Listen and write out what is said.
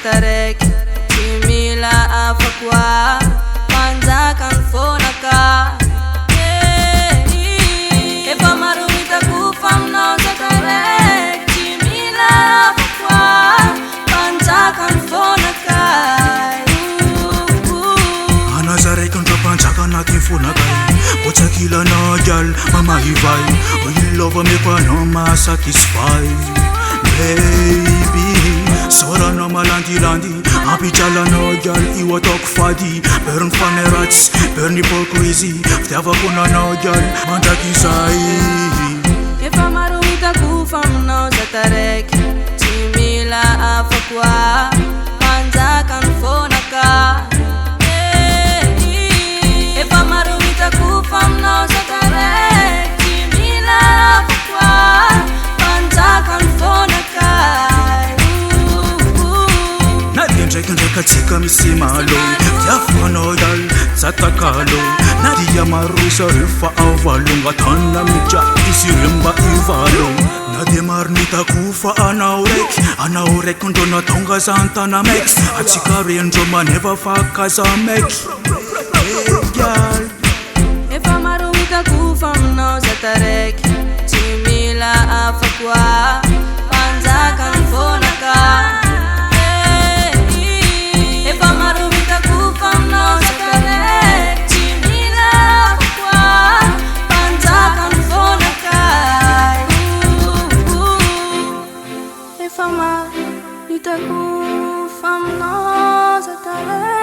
taraiky tsy mila hafa koa manjakany fonaka efa maro hitako fa aminao za taraiky tsy mila hafa koa manjakany fonaka anaza raiky andra-panjaka anatin'ny fonakay botsakilanao gialy mamahivay ilova meko anao mahasatisfay baby soranao malandilandy ampidralanao gialy io ataoko fady berny fanay ratsy berny hypocrisie fitiavako nanao gialy mandrakizay efa maro hitako fa aminao za taraiky tsy mila hafa koa manjakany fonaka efa maro hitako fa aminao za taraiky tsy mila hafa koa manjakany fonaka ndraikindraika tsika misy malo tiafanao gialy zatakalo nadia marosa refa avalonga tana midra izy remba ivalo na dia marinitako fa anao raiky ndro natonga zantana maiky atsika rendro maneva fakaza maiky gialy efa maro hitako fa aminao za taraiky tsy mila hafa koa manjakany fonaka efa maro hitako fa aminao za taraiky tsy mila hafa koa manjakany fonaka efa maro hitako fa aminao za taraiky